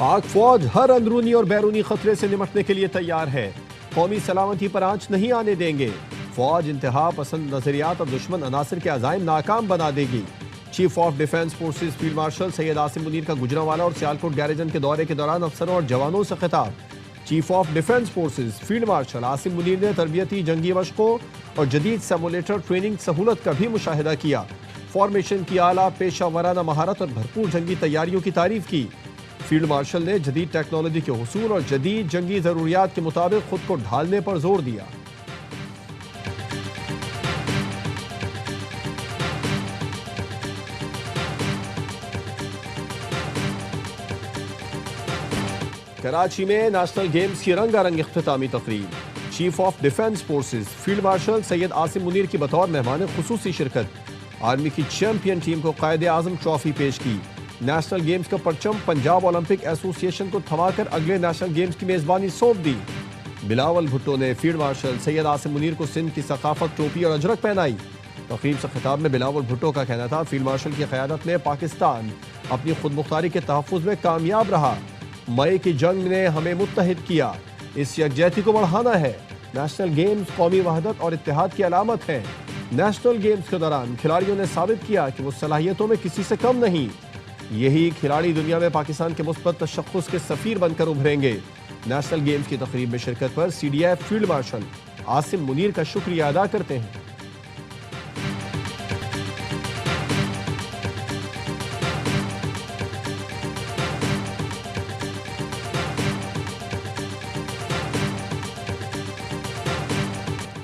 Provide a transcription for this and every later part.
पाक फौज हर अंदरूनी और बैरूनी खतरे से निपटने के लिए तैयार है। कौमी सलामती पर आंच नहीं आने देंगे। फौज इंतहा पसंद नजरियात और दुश्मन अनासर के अजाइम नाकाम बना देगी। Chief of defence forces field marshal Syed Asim Munir का गुजरांवाला और सियालकोट गैरिजन के दौरे के दौरान अफसरों और जवानों से खिताब। Chief of defence forces field marshal Asim Munir ने तरबियती जंगी मशकों और जदीद सिमुलेटर ट्रेनिंग सहूलत का भी मुशाहिदा किया। फॉर्मेशन की आला पेशा वराना महारत और भरपूर जंगी तैयारियों की तारीफ की। फील्ड मार्शल ने जदीद टेक्नोलॉजी के हुसूल और जदीद जंगी जरूरियात के मुताबिक खुद को ढालने पर जोर दिया। कराची में नेशनल गेम्स की रंगारंग इख्तितामी तकरीब। Chief of defence forces field marshal Syed Asim Munir की बतौर मेहमान खुसूसी शिरकत। आर्मी की चैंपियन टीम को कायदे आजम ट्रॉफी पेश की। नेशनल गेम्स का परचम पंजाब ओलंपिक एसोसिएशन को थमाकर अगले नेशनल गेम्स की मेजबानी सौंप दी। बिलावल भुट्टो ने फील्ड मार्शल सैयद आसिम मुनीर को सिंध की सकाफत टोपी और अजरक पहनाई। तकरीब से खिताब में बिलावल भुट्टो का कहना था, फील्ड मार्शल की क़यादत में पाकिस्तान अपनी खुद मुख्तारी के तहफ़्फ़ुज़ में कामयाब रहा। मई की जंग ने हमें मुत्तहिद किया। इस यकजहती को बढ़ाना है। नेशनल गेम्स कौमी वहदत और इत्तेहाद की अलामत है। नेशनल गेम्स के दौरान खिलाड़ियों ने साबित किया कि वो सलाहियतों में किसी से कम नहीं। यही खिलाड़ी दुनिया में पाकिस्तान के मुस्बत तशख्खुस के सफीर बनकर उभरेंगे। नेशनल गेम्स की तकरीब में शिरकत पर CDF field marshal Asim Munir का शुक्रिया अदा करते हैं।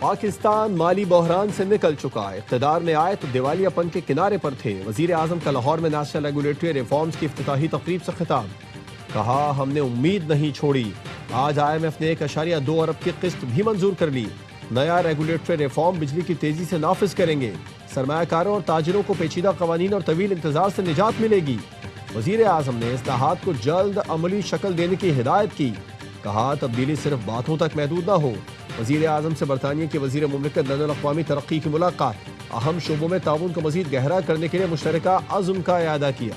पाकिस्तान माली बहरान से निकल चुका। इक़्तिदार में आए तो दिवालियापन के किनारे पर थे। वज़ीर आज़म का लाहौर में नेशनल रेगुलेटरी रिफॉर्म्स की इफ्तिताही तकरीब से खिताब। कहा, हमने उम्मीद नहीं छोड़ी। आज IMF ने 1.2 अरब की किस्त भी मंजूर कर ली। नया रेगुलेटरी रिफॉर्म बिजली की तेजी से नाफिज करेंगे। सरमायाकारों और ताजिरों को पेचीदा कवानीन और तवील इंतजार से निजात मिलेगी। वज़ीर आज़म ने इस्लाहात को जल्द अमली शक्ल देने की हिदायत की। कहा, तब्दीली सिर्फ बातों तक महदूद न हो। वज़ीर आज़म से बरतानिया के वज़ीर मुमलिकत बैनुल अक़वामी तरक्की की मुलाकात। अहम शोबों में ताउन को मज़ीद गहरा करने के लिए मुश्तरका अज़्म का इआदा किया।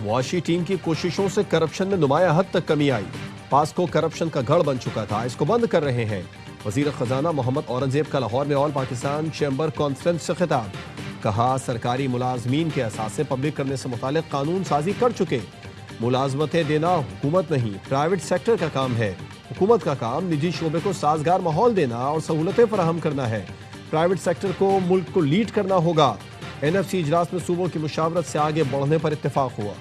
वाशी टीम की कोशिशों से करप्शन में नुमाया हद तक कमी आई। पास्को करप्शन का गढ़ बन चुका था, इसको बंद कर रहे हैं। वज़ीर ख़जाना मोहम्मद औरंगज़ेब का लाहौर में ऑल पाकिस्तान चैम्बर कॉन्फ्रेंस से खिताब। कहा, सरकारी मुलाजमीन के असासे पब्लिक करने से मुतालिक कानून साजी कर चुके। मुलाजमतें देना हुकूमत नहीं, प्राइवेट सेक्टर का काम है। हुकूमत का काम निजी शोबे को साजगार माहौल देना और सहूलतें फराहम करना है। प्राइवेट सेक्टर को मुल्क को लीड करना होगा। NFC इजलास में सूबों की मुशावरत से आगे बढ़ने पर इत्तेफाक हुआ।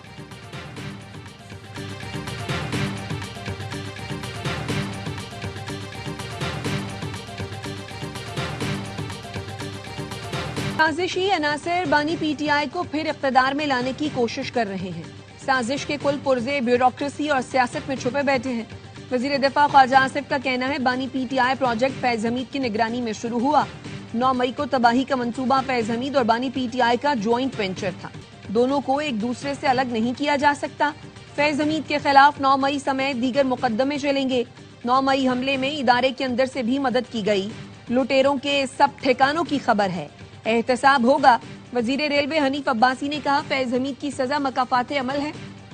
साजिशी अनासर बानी PTI को फिर इख्तिदार में लाने की कोशिश कर रहे हैं। साजिश के कुल पुर्जे ब्यूरोक्रेसी और सियासत में छुपे बैठे हैं। वजीर दिफा ख्वाजा आसिफ का कहना है, बानी PTI प्रोजेक्ट फैज हमीद की निगरानी में शुरू हुआ। 9 मई को तबाही का मंसूबा फैज हमीद और बानी PTI का ज्वाइंट वेंचर था। दोनों को एक दूसरे से अलग नहीं किया जा सकता। फैज हमीद के खिलाफ 9 मई समेत दीगर मुकदमे चलेंगे। 9 मई हमले में इदारे के अंदर से भी मदद की गई। लुटेरों के सब ठिकानों की खबर है, एहतसाब होगा। वजीर रेलवे हनीफ अब्बासी ने कहा, फैज हमीद की सजा मकाफाते अमल है।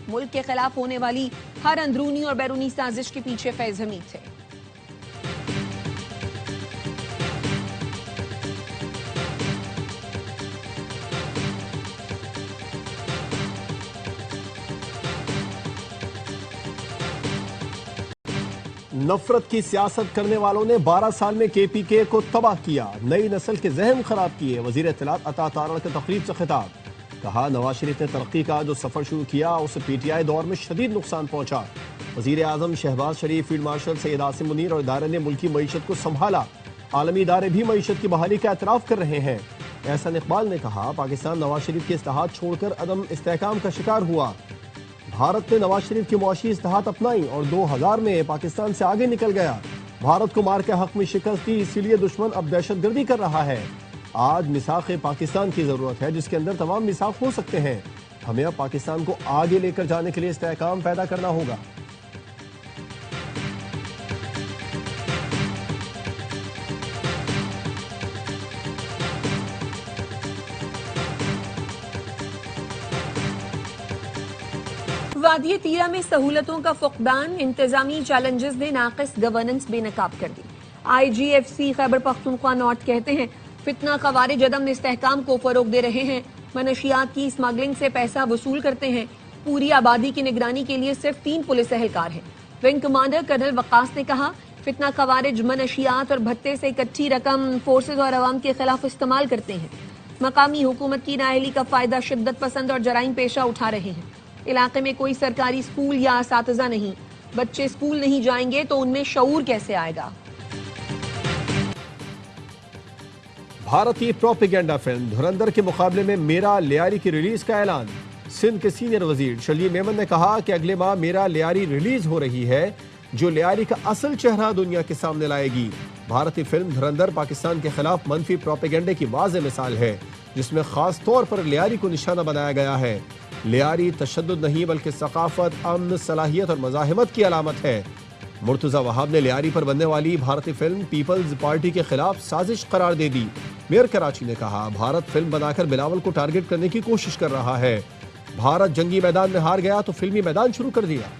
मुल्क के खिलाफ होने वाली हर अंदरूनी और बैरूनी साजिश के पीछे फैज हमीद है। नफरत की सियासत करने वालों ने 12 साल में KPK को तबाह किया, नई नस्ल के जहन खराब किए। वजीर इत्तलात अता तारण के तकरीब से खिताब। कहा, नवाज शरीफ ने तरक्की का जो सफर शुरू किया उसे PTI दौर में शदीद नुकसान पहुंचा। वजीर आजम शहबाज शरीफ, फील्ड मार्शल सैयद आसिम मुनीर और इदारे ने मुल्की मईशत को संभाला। आलमी इदारे भी मईशत की बहाली का एतराफ कर रहे हैं। एहसन इकबाल ने कहा, पाकिस्तान नवाज शरीफ के इस्लाहात छोड़कर अदम इस्तेहकाम का शिकार हुआ। भारत ने नवाज शरीफ की मुआशी इस्लाहात अपनाई और 2000 में पाकिस्तान से आगे निकल गया। भारत को मार के हक में शिकस्त दी, इसीलिए दुश्मन अब दहशतगर्दी कर रहा है। आज मिसाख पाकिस्तान की जरूरत है, जिसके अंदर तमाम मिसाख हो सकते हैं। हमें अब पाकिस्तान को आगे लेकर जाने के लिए इस्तेहकाम पैदा करना होगा। वादी तीरा में सहूलतों का फुकदान, इंतजामी चैलेंजेस ने नाकिस गवर्नेंस बेनकाब कर दी। IGFC खैबर पख्तूनख्वा नॉर्थ कहते हैं फितना खवारिज अदम इस्तेहकाम को फरोग दे रहे हैं, मनशियात की स्मगलिंग से पैसा वसूल करते हैं। पूरी आबादी की निगरानी के लिए सिर्फ 3 पुलिस एहलकार हैं। विंग कमांडर कर्नल वक्कास ने कहा फितना खवारिज मनशियात और भत्ते से इकट्ठी रकम फोर्सेज और अवाम के खिलाफ इस्तेमाल करते हैं। मकामी हुकूमत की नाअहली का फायदा शिद्दत पसंद और जराइम पेशा उठा रहे हैं। इलाके में कोई सरकारी स्कूल या असातिज़ा नहीं, बच्चे स्कूल नहीं जाएंगे तो उनमें शऊर कैसे आएगा। भारतीय प्रोपेगेंडा फिल्म धुरंधर के मुकाबले में मेरा लियारी की रिलीज का ऐलान। सिंध के सीनियर वजीर शलीम मेमन ने कहा कि अगले माह मेरा लियारी रिलीज हो रही है, जो लियारी का असल चेहरा दुनिया के सामने लाएगी। भारतीय फिल्म धुरंधर पाकिस्तान के खिलाफ मनफी प्रोपेगेंडे की वाज़ेह मिसाल है, जिसमें खास तौर पर लियारी को निशाना बनाया गया है। लियारी तशद्दुद नहीं बल्कि सकाफत, अमन, सलाहियत और मज़ाहिमत की अलामत है। मुर्तज़ा वहाब ने लियारी पर बनने वाली भारतीय फिल्म पीपल्स पार्टी के खिलाफ साजिश करार दे दी। मेयर कराची ने कहा भारत फिल्म बनाकर बिलावल को टारगेट करने की कोशिश कर रहा है। भारत जंगी मैदान में हार गया तो फिल्मी मैदान शुरू कर दिया।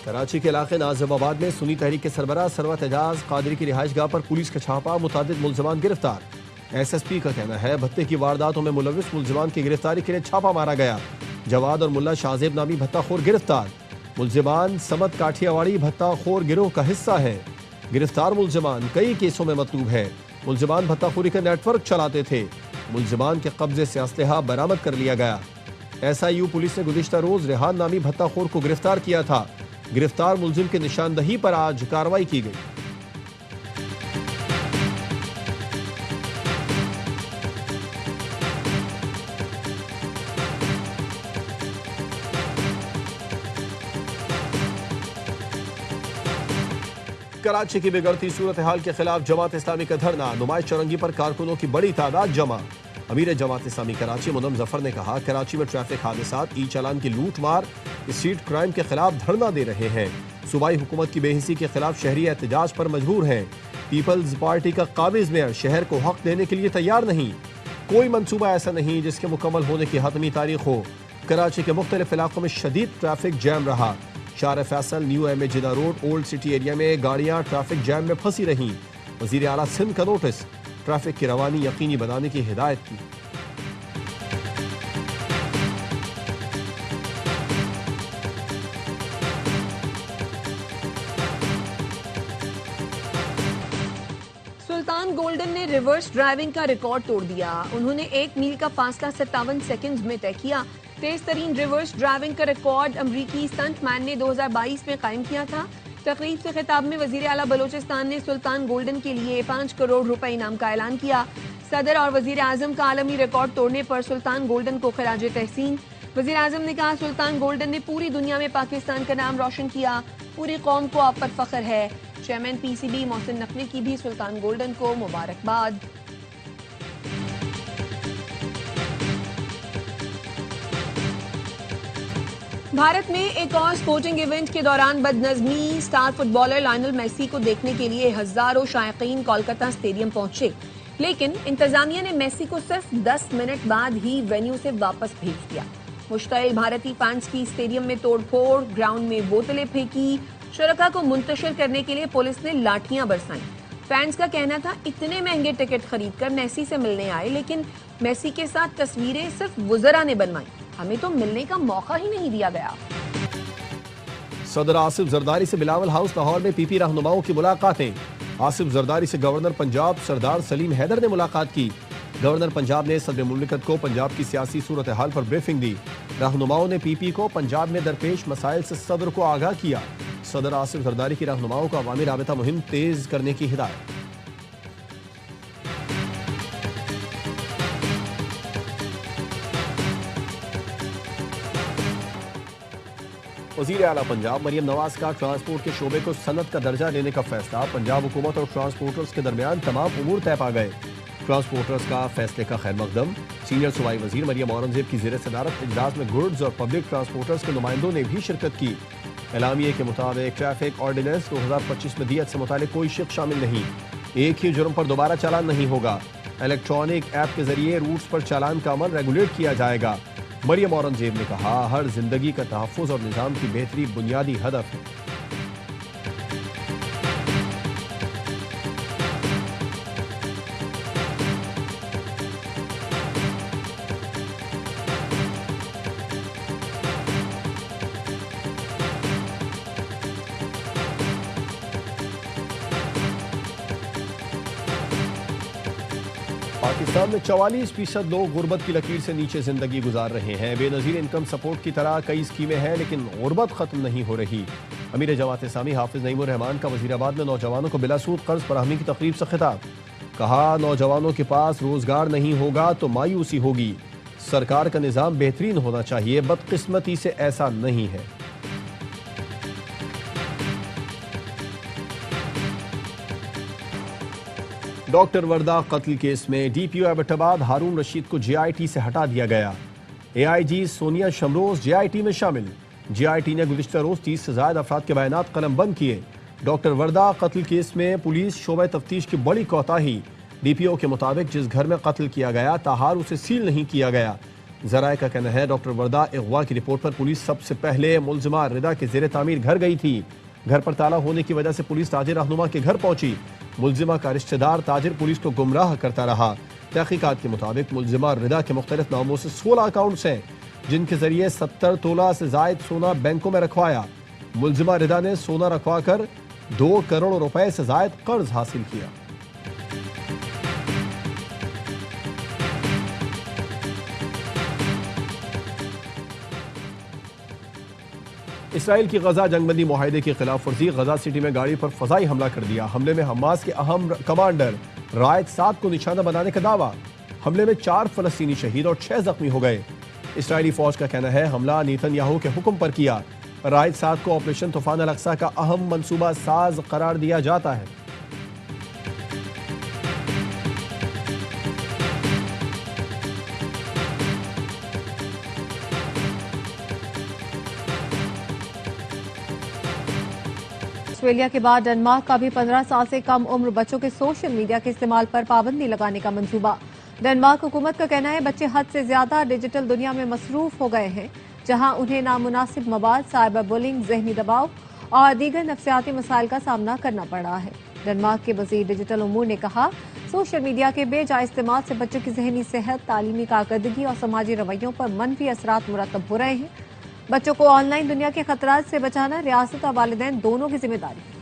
कराची के इलाके नाजिमाबाद में सुन्नी तहरीक के सरबराह सरवत एजाज कादरी की रिहाइशगाह पर पुलिस का छापा, मुतादिद मुल्ज़िमान गिरफ्तार। SSP का कहना है भत्ते की वारदातों में मुलविस मुल्ज़िमान की गिरफ्तारी के लिए छापा मारा गया। जवाद और मुल्ला शाहजेब नामी भत्ताखोर गिरफ्तार। मुल्ज़िमान समत काठियावाड़ी भत्ताखोर गिरोह का हिस्सा है। गिरफ्तार मुल्ज़िमान कई केसों में मतलूब है। मुल्ज़िमान भत्ताखोरी का नेटवर्क चलाते थे। मुल्ज़िमान के कब्जे से असलहा बरामद कर लिया गया। SIU पुलिस ने गुज़िश्ता रोज रेहान नामी भत्ताखोर को गिरफ्तार किया था। गिरफ्तार मुल्जिम की निशानदही पर आज कार्रवाई की गई। कराची की बिगड़ती सूरत हाल के खिलाफ जमात इस्लामी का धरना, नुमाइश चौरंगी पर कारकुनों की बड़ी तादाद जमा। अमीर जमात इस्लामी कराची मुनम जफर ने कहा कराची में ट्रैफिक हादसात, ई चालान की लूट मार, स्ट्रीट क्राइम के खिलाफ धरना दे रहे हैं। सूबाई हुकूमत की बेहिसी के खिलाफ शहरी एहतजाज पर मजबूर हैं। पीपल्स पार्टी का काबिज मेयर शहर को हक देने के लिए तैयार नहीं। कोई मंसूबा ऐसा नहीं जिसके मुकम्मल होने की हतमी तारीख हो। कराची के मुख्तलिफ इलाकों में शदीद ट्रैफिक जैम रहा। शार फैसल, न्यू MA जिना रोड, ओल्ड सिटी एरिया में गाड़ियां ट्रैफिक जैम में फंसी रहीं। वजीर आला सिंध का नोटिस, ट्रैफिक की रवानी यकीनी बनाने की हिदायत की। सुल्तान गोल्डन ने रिवर्स ड्राइविंग का रिकॉर्ड तोड़ दिया। उन्होंने 1 मील का फासला 57 सेकंड्स में तय किया। तेज तरीन रिवर्स ड्राइविंग का रिकॉर्ड अमरीकी स्टंटमैन ने 2022 में कायम किया था। तकरीब से खिताब में वजीर आला बलोचिस्तान ने सुल्तान गोल्डन के लिए 5 करोड़ रुपए इनाम का ऐलान किया। सदर और वजीर आजम का आलमी रिकॉर्ड तोड़ने पर सुल्तान गोल्डन को खिराज तहसीन। वजीर आजम ने कहा सुल्तान गोल्डन ने पूरी दुनिया में पाकिस्तान का नाम रोशन किया, पूरी कौम को आप पर फख्र है। चेयरमैन PCB मोहसिन नकवी की भी सुल्तान गोल्डन को मुबारकबाद। भारत में एक और स्पोर्टिंग इवेंट के दौरान बदनज़मी, स्टार फुटबॉलर लायनल मेसी को देखने के लिए हजारों शायकीन कोलकाता स्टेडियम पहुंचे, लेकिन इंतजामिया ने मेसी को सिर्फ 10 मिनट बाद ही वेन्यू से वापस भेज दिया। मुश्तइल भारतीय फैंस की स्टेडियम में तोड़फोड़, ग्राउंड में बोतलें फेंकी, शुरका को मुंतशिर करने के लिए पुलिस ने लाठियां बरसाई। फैंस का कहना था इतने महंगे टिकट खरीदकर मेसी से मिलने आए, लेकिन मेसी के साथ तस्वीरें सिर्फ वुज़रा ने बनवाई, हमें तो मिलने का मौका ही नहीं दिया गया। सदर आसिफ जरदारी से बिलावल हाउस लाहौर में PP रहनुमाओं की मुलाकातें। आसिफ जरदारी से गवर्नर पंजाब सरदार सलीम हैदर ने मुलाकात की। गवर्नर पंजाब ने सदर मुमलिकत को पंजाब की सियासी सूरत हाल पर ब्रीफिंग दी। रहनुमाओं ने PP को पंजाब में दरपेश मसाइल से सदर को आगाह किया। सदर आसिफ जरदारी की रहनुमाओं को अवामी राबता मुहिम तेज करने की हिदायत। वज़ीर आला पंजाब मरियम नवाज का ट्रांसपोर्ट के शोबे को सनत का दर्जा देने का फैसला। पंजाब हुकूमत और ट्रांसपोर्टर्स के दरमियान तमाम उमूर तय पा गए। ट्रांसपोर्टर्स का फैसले का खैर मकदम। सीनियर सूबाई वजीर मरियम औरंगजेब की ज़ेर सदारत इजलास में गुड्स और पब्लिक ट्रांसपोर्टर्स के नुमाइंदों ने भी शिरकत की। एलामिये के मुताबिक ट्रैफिक ऑर्डिनेंस 2025 में दियत से मुतालिक कोई शिक शामिल नहीं। एक ही जुर्म पर दोबारा चालान नहीं होगा। इलेक्ट्रॉनिक ऐप के जरिए रूट्स पर चालान का अमल रेगुलेट किया जाएगा। मरियम औरंगजेब ने कहा, हर जिंदगी का तहफ़्फ़ुज़ और निज़ाम की बेहतरी बुनियादी हदफ है। पाकिस्तान में 44% लोग गुर्बत की लकीर से नीचे जिंदगी गुजार रहे हैं। बेनज़ीर इनकम सपोर्ट की तरह कई स्कीमें हैं, लेकिन गुर्बत खत्म नहीं हो रही। अमीर जमात इस्लामी हाफिज नईमुर रहमान का वज़ीराबाद में नौजवानों को बिलासूद कर्ज फराहमी की तकरीब से खिताब। कहा, नौजवानों के पास रोजगार नहीं होगा तो मायूसी होगी। सरकार का निज़ाम बेहतरीन होना चाहिए, बदकिस्मती से ऐसा नहीं है। डॉक्टर वर्दा कत्ल केस में डीपीओ एबटाबाद हारून रशीद को जेआईटी से हटा दिया गया। एआईजी सोनिया शमरोज जेआईटी में शामिल। जेआईटी ने गुज़िश्ता रोज 30 से ज़ायद अफराद के बयानात कलमबंद किए। डॉक्टर वर्दा कत्ल केस में पुलिस शोबे तफ्तीश की बड़ी कोताही। डीपीओ के मुताबिक जिस घर में कत्ल किया गया ताहार उसे सील नहीं किया गया। जराए का कहना है, डॉक्टर वर्दा अगवा की रिपोर्ट पर पुलिस सबसे पहले मुलजिमा रिदा के जेर तामीर घर गई थी। घर पर ताला होने की वजह से पुलिस ताजिर रहनुमा के घर पहुंची। मुलजिमा का रिश्तेदार ताजिर पुलिस को गुमराह करता रहा। तहकीकात के मुताबिक मुलजिमा रिदा के मुख्तलिफ नामों से 16 अकाउंट्स हैं, जिनके जरिए 70 तोला से जायद सोना बैंकों में रखवाया। मुलजिमा रिदा ने सोना रखवा कर 2 करोड़ रुपए से जायद कर्ज हासिल किया। इसराइल की गजा जंगबंदी मुआहदे की खिलाफ वर्जी। गजा सिटी में गाड़ी पर फजाई हमला कर दिया। हमले में हमास के अहम कमांडर रायद साद को निशाना बनाने का दावा। हमले में 4 फलस्तीनी शहीद और 6 जख्मी हो गए। इसराइली फौज का कहना है, हमला नेतन्याहू के हुक्म पर किया। रायद साद को ऑपरेशन तूफान अल अक्सा का अहम मंसूबा साज करार दिया जाता है। ऑस्ट्रेलिया के बाद डेनमार्क का भी 15 साल से कम उम्र बच्चों के सोशल मीडिया के इस्तेमाल पर पाबंदी लगाने का मंसूबा। डेनमार्क हुकूमत का कहना है, बच्चे हद से ज्यादा डिजिटल दुनिया में मसरूफ हो गए हैं, जहां उन्हें नामुनासिब मवाद, साइबर बुलिंग, जहनी दबाव और दीगर नफ्सियाती मसाइल का सामना करना पड़ रहा है। डेनमार्क के वजीर डिजिटल उमूर ने कहा, सोशल मीडिया के बेजा इस्तेमाल से बच्चों की जहनी सेहत, तालीमी कारकर्दगी और समाजी रवैयों पर मनफी असरात मुरतब हो रहे हैं। बच्चों को ऑनलाइन दुनिया के खतरात से बचाना रियासत और वालिदैन दोनों की जिम्मेदारी है।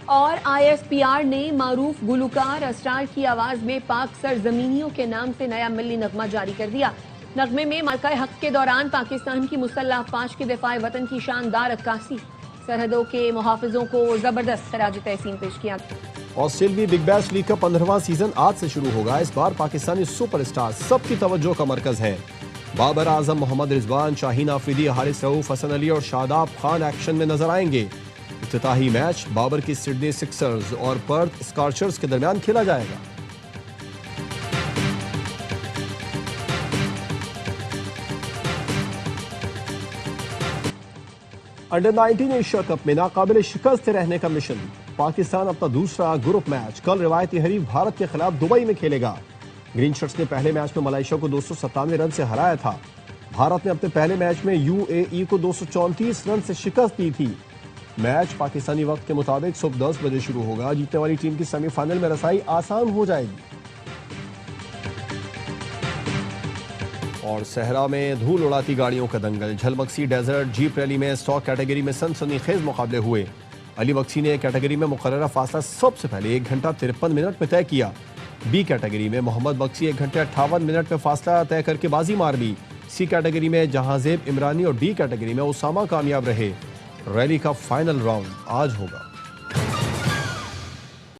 और ISPR ने मारूफ गुलकार असरार की आवाज में पाक सरजमीनियों के नाम से नया मिल्ली नगमा जारी कर दिया। नगमे में मार्का हक के दौरान पाकिस्तान की मुसल्लह अफवाज के दिफाए वतन की शानदार अक्कासी, सरहदों के मुहाफिजों को जबरदस्त खराज तहसीन पेश किया। ऑस्ट्रेलिया बिग बैश लीग का 15वां सीजन आज से शुरू होगा। इस बार पाकिस्तानी सुपरस्टार सबकी तवज्जो का मरकज है। बाबर आजम, मोहम्मद रिजवान, शाहीन आफरीदी, हारिस रऊफ, हसन अली और शादाब खान एक्शन में नजर आएंगे। इफ्तिताही मैच बाबर की सिडनी सिक्सर्स और पर्थ स्कॉर्चर्स के दरमियान खेला जाएगा। अंडर 19 एशिया कप में नाकाबिल शिकस्त रहने का मिशन। पाकिस्तान अपना दूसरा ग्रुप मैच कल रिवायती हरीफ भारत के खिलाफ दुबई में खेलेगा। ग्रीन शर्ट्स ने पहले मैच में मलेशिया को 297 रन से हराया था। भारत ने अपने पहले मैच में UAE को 234 रन से शिकस्त दी थी। मैच पाकिस्तानी वक्त के मुताबिक सुबह 10 बजे शुरू होगा। जीतने वाली टीम की सेमीफाइनल में रसाई आसान हो जाएगी। और सहरा में धूल उड़ाती गाड़ियों का दंगल। झलमक्सी डेजर्ट जीप रैली में स्टॉक कैटेगरी में सनसनीखेज मुकाबले हुए। अली बख्शी ने कैटेगरी में मुकर्ररा फासला सबसे पहले 1 घंटा 53 मिनट में तय किया। बी कैटेगरी में मोहम्मद बख्शी 1 घंटे 58 मिनट में फासला तय करके बाजी मार ली। सी कैटेगरी में जहांजेब इमरानी और डी कैटेगरी में उसामा कामयाब रहे। रैली का फाइनल राउंड आज होगा।